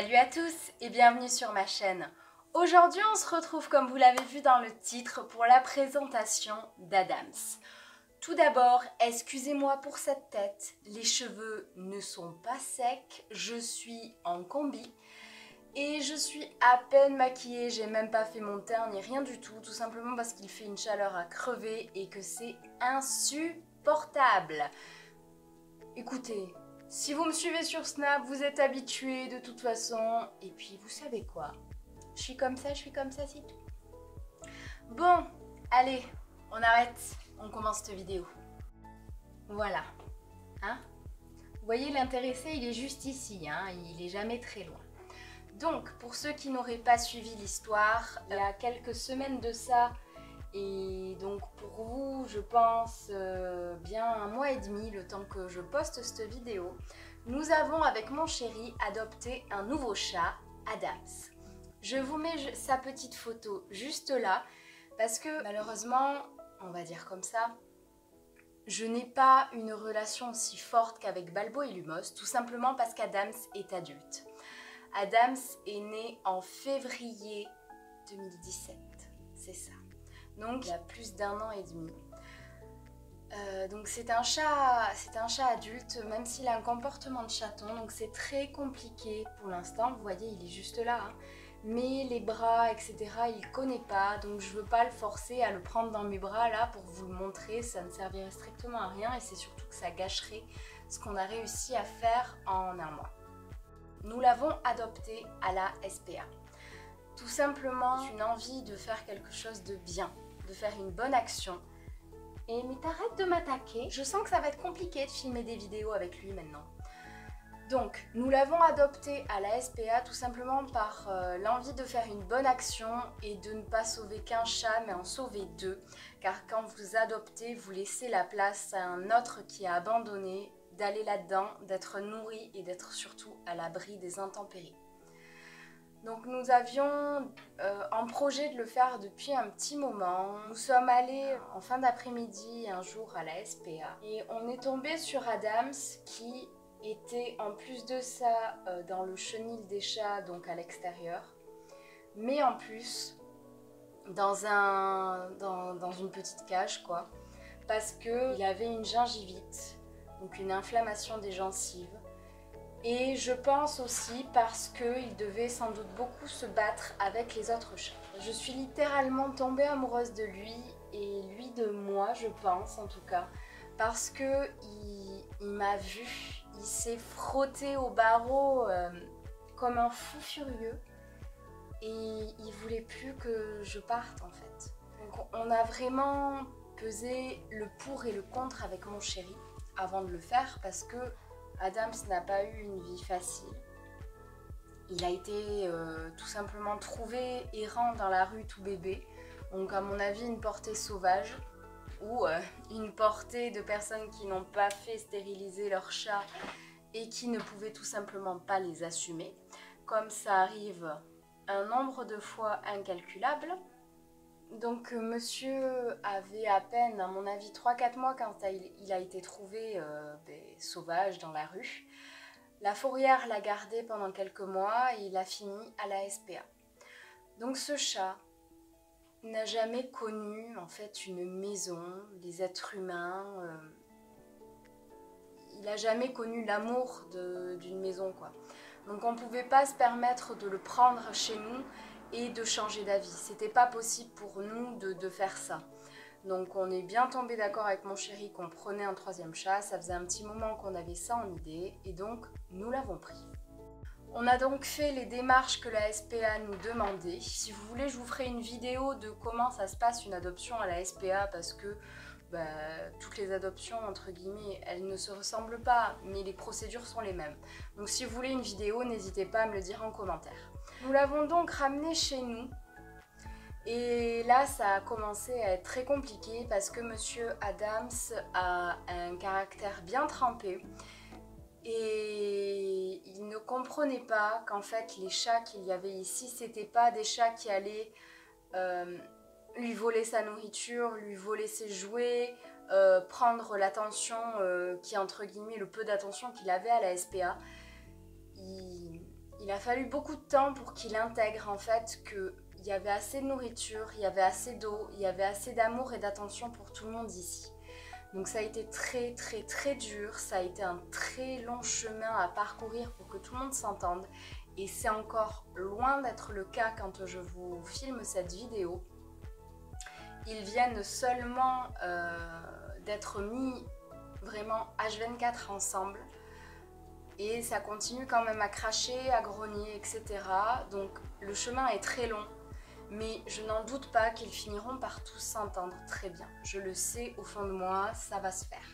Salut à tous et bienvenue sur ma chaîne. Aujourd'hui on se retrouve comme vous l'avez vu dans le titre pour la présentation d'Adams. Tout d'abord, excusez-moi pour cette tête, les cheveux ne sont pas secs, je suis en combi et je suis à peine maquillée, j'ai même pas fait mon teint ni rien du tout simplement parce qu'il fait une chaleur à crever et que c'est insupportable. Écoutez, si vous me suivez sur Snap, vous êtes habitués de toute façon. Et puis, vous savez quoi? Je suis comme ça, c'est tout. Bon, allez, on arrête. On commence cette vidéo. Voilà. Hein? Vous voyez, l'intéressé, il est juste ici. Hein? Il est jamais très loin. Donc, pour ceux qui n'auraient pas suivi l'histoire, il y a quelques semaines de ça, et donc pour vous, je pense bien un mois et demi, le temps que je poste cette vidéo, nous avons avec mon chéri adopté un nouveau chat, Adams. Je vous mets sa petite photo juste là, parce que malheureusement, on va dire comme ça, je n'ai pas une relation aussi forte qu'avec Balbo et Lumos, tout simplement parce qu'Adams est adulte. Adams est né en février 2017, c'est ça. Donc il y a plus d'1 an et demi. Donc c'est un chat adulte, même s'il a un comportement de chaton, donc c'est très compliqué pour l'instant. Vous voyez, il est juste là, hein. Mais les bras, etc., il connaît pas, donc je veux pas le forcer à le prendre dans mes bras là pour vous le montrer. Ça ne servirait strictement à rien et c'est surtout que ça gâcherait ce qu'on a réussi à faire en un mois. Nous l'avons adopté à la SPA. Tout simplement une envie de faire quelque chose de bien, de faire une bonne action. Et mais t'arrêtes de m'attaquer. Je sens que ça va être compliqué de filmer des vidéos avec lui maintenant. Donc, nous l'avons adopté à la SPA tout simplement par l'envie de faire une bonne action et de ne pas sauver qu'un chat, mais en sauver 2. Car quand vous adoptez, vous laissez la place à un autre qui a abandonné, d'aller là-dedans, d'être nourri et d'être surtout à l'abri des intempéries. Donc nous avions en projet de le faire depuis un petit moment. Nous sommes allés en fin d'après-midi un jour à la SPA et on est tombé sur Adams qui était en plus de ça dans le chenil des chats, donc à l'extérieur, mais en plus dans une petite cage quoi, parce qu'il avait une gingivite, donc une inflammation des gencives. Et je pense aussi parce qu'il devait sans doute beaucoup se battre avec les autres chats. Je suis littéralement tombée amoureuse de lui et lui de moi, je pense en tout cas, parce que il m'a vue, il s'est frotté au barreau comme un fou furieux et il voulait plus que je parte en fait. Donc on a vraiment pesé le pour et le contre avec mon chéri avant de le faire parce que Adams n'a pas eu une vie facile. Il a été tout simplement trouvé errant dans la rue tout bébé. Donc à mon avis une portée sauvage ou une portée de personnes qui n'ont pas fait stériliser leur chat et qui ne pouvaient tout simplement pas les assumer. Comme ça arrive un nombre de fois incalculable. Donc monsieur avait à peine, à mon avis, 3-4 mois quand il a été trouvé sauvage dans la rue. La fourrière l'a gardé pendant quelques mois et il a fini à la SPA. Donc ce chat n'a jamais connu en fait une maison, des êtres humains. Il n'a jamais connu l'amour d'une maison quoi. Donc on ne pouvait pas se permettre de le prendre chez nous et de changer d'avis. C'était pas possible pour nous de faire ça. Donc on est bien tombé d'accord avec mon chéri qu'on prenait un 3e chat. Ça faisait un petit moment qu'on avait ça en idée et donc nous l'avons pris. On a donc fait les démarches que la SPA nous demandait. Si vous voulez, je vous ferai une vidéo de comment ça se passe une adoption à la SPA parce que toutes les adoptions, entre guillemets, elles ne se ressemblent pas, mais les procédures sont les mêmes. Donc si vous voulez une vidéo, n'hésitez pas à me le dire en commentaire. Nous l'avons donc ramené chez nous. Et là, ça a commencé à être très compliqué parce que monsieur Adams a un caractère bien trempé. Et il ne comprenait pas qu'en fait, les chats qu'il y avait ici, c'était pas des chats qui allaient lui voler sa nourriture, lui voler ses jouets, prendre l'attention qui entre guillemets le peu d'attention qu'il avait à la SPA. Il Il a fallu beaucoup de temps pour qu'il intègre en fait qu'il y avait assez de nourriture, il y avait assez d'eau, il y avait assez d'amour et d'attention pour tout le monde ici. Donc ça a été très très très dur, ça a été un très long chemin à parcourir pour que tout le monde s'entende. Et c'est encore loin d'être le cas quand je vous filme cette vidéo. Ils viennent seulement d'être mis vraiment H24 ensemble. Et ça continue quand même à cracher, à grogner, etc. Donc le chemin est très long. Mais je n'en doute pas qu'ils finiront par tous s'entendre très bien. Je le sais au fond de moi, ça va se faire.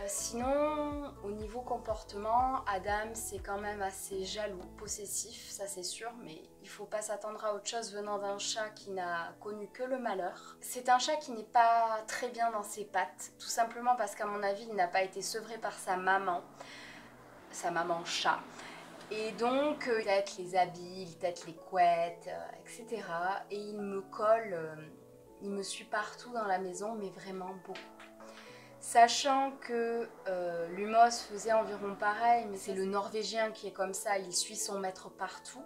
Sinon, au niveau comportement, Adam c'est quand même assez jaloux, possessif, ça c'est sûr, mais il faut pas s'attendre à autre chose venant d'un chat qui n'a connu que le malheur. C'est un chat qui n'est pas très bien dans ses pattes, tout simplement parce qu'à mon avis, il n'a pas été sevré par sa maman chat. Et donc, il tète les habits, il tète les couettes, etc. Et il me colle, il me suit partout dans la maison, mais vraiment beaucoup. Sachant que Lumos faisait environ pareil, mais c'est le Norvégien qui est comme ça, il suit son maître partout.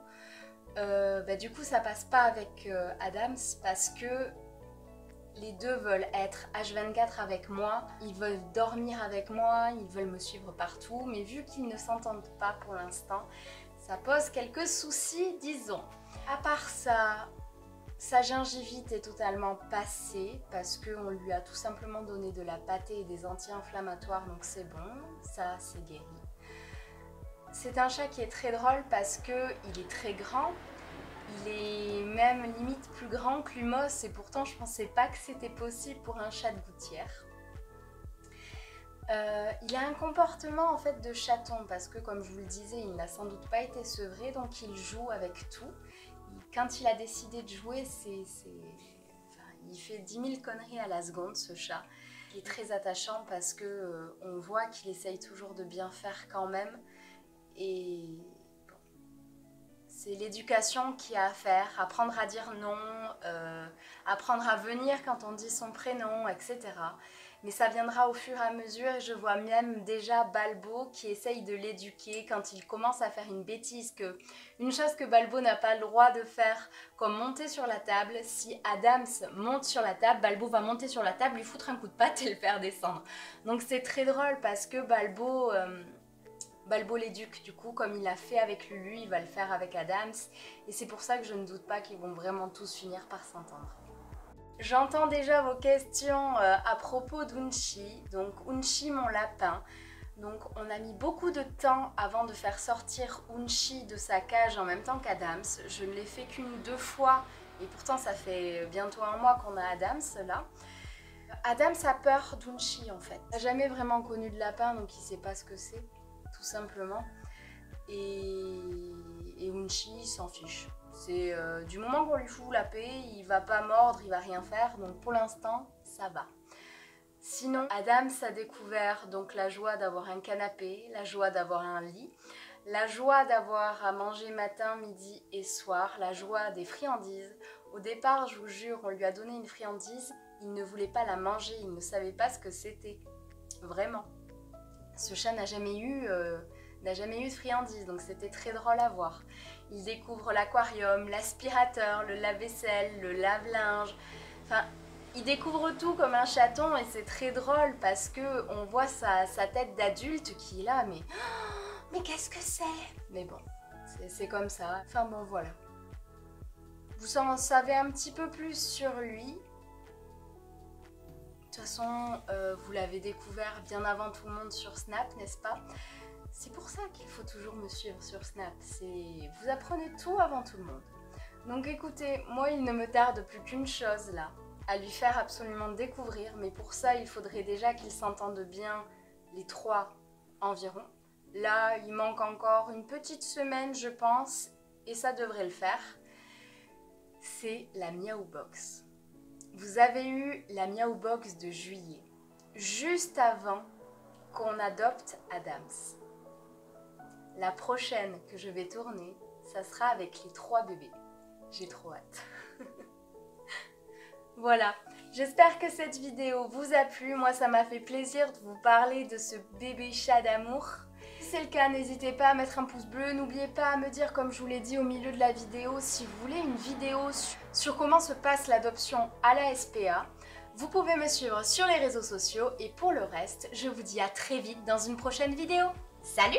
Du coup, ça passe pas avec Adams parce que les deux veulent être H24 avec moi, ils veulent dormir avec moi, ils veulent me suivre partout, mais vu qu'ils ne s'entendent pas pour l'instant, ça pose quelques soucis, disons. À part ça, sa gingivite est totalement passée parce qu'on lui a tout simplement donné de la pâtée et des anti-inflammatoires, donc c'est bon, ça c'est guéri. C'est un chat qui est très drôle parce qu'il est très grand. Il est même limite plus grand que Lumos et pourtant je pensais pas que c'était possible pour un chat de gouttière. Il a un comportement en fait de chaton parce que comme je vous le disais, il n'a sans doute pas été sevré, donc il joue avec tout. Quand il a décidé de jouer, il fait 10 000 conneries à la seconde ce chat. Il est très attachant parce que on voit qu'il essaye toujours de bien faire quand même et c'est l'éducation qu'il y a à faire, apprendre à dire non, apprendre à venir quand on dit son prénom, etc. Mais ça viendra au fur et à mesure et je vois même déjà Balbo qui essaye de l'éduquer quand il commence à faire une bêtise, une chose que Balbo n'a pas le droit de faire, comme monter sur la table. Si Adams monte sur la table, Balbo va monter sur la table, lui foutre un coup de patte et le faire descendre. Donc c'est très drôle parce que Balbo l'éduque, du coup, comme il l'a fait avec Lulu, il va le faire avec Adams. Et c'est pour ça que je ne doute pas qu'ils vont vraiment tous finir par s'entendre. J'entends déjà vos questions à propos d'Unchi. Donc Unchi, mon lapin. Donc on a mis beaucoup de temps avant de faire sortir Unchi de sa cage en même temps qu'Adams. Je ne l'ai fait qu'une ou deux fois. Et pourtant ça fait bientôt un mois qu'on a Adams là. Adams a peur d'Unchi en fait. Il n'a jamais vraiment connu de lapin donc il ne sait pas ce que c'est. Tout simplement. Et Unchi s'en fiche. C'est du moment qu'on lui fout la paix, il va pas mordre, il va rien faire, donc pour l'instant, ça va. Sinon, Adams a découvert donc la joie d'avoir un canapé, la joie d'avoir un lit, la joie d'avoir à manger matin, midi et soir, la joie des friandises. Au départ, je vous jure, on lui a donné une friandise, il ne voulait pas la manger, il ne savait pas ce que c'était. Vraiment. Ce chat n'a jamais eu de friandises, donc c'était très drôle à voir. Il découvre l'aquarium, l'aspirateur, le lave-vaisselle, le lave-linge. Enfin, il découvre tout comme un chaton et c'est très drôle parce que on voit sa tête d'adulte qui est là, mais qu'est-ce que c'est? Mais bon, c'est comme ça. Enfin bon, voilà. Vous en savez un petit peu plus sur lui. De toute façon, vous l'avez découvert bien avant tout le monde sur Snap, n'est-ce pas? C'est pour ça qu'il faut toujours me suivre sur Snap. Vous apprenez tout avant tout le monde. Donc écoutez, moi il ne me tarde plus qu'une chose là, à lui faire absolument découvrir. Mais pour ça, il faudrait déjà qu'ils s'entendent bien les trois environ. Là, il manque encore une petite semaine, je pense, et ça devrait le faire. C'est la Miaou Box. Vous avez eu la Miaou Box de juillet, juste avant qu'on adopte Adams. La prochaine que je vais tourner, ça sera avec les 3 bébés. J'ai trop hâte. Voilà, j'espère que cette vidéo vous a plu. Moi, ça m'a fait plaisir de vous parler de ce bébé chat d'amour. Si c'est le cas, n'hésitez pas à mettre un pouce bleu. N'oubliez pas à me dire, comme je vous l'ai dit au milieu de la vidéo, si vous voulez une vidéo sur comment se passe l'adoption à la SPA. Vous pouvez me suivre sur les réseaux sociaux et pour le reste, je vous dis à très vite dans une prochaine vidéo. Salut!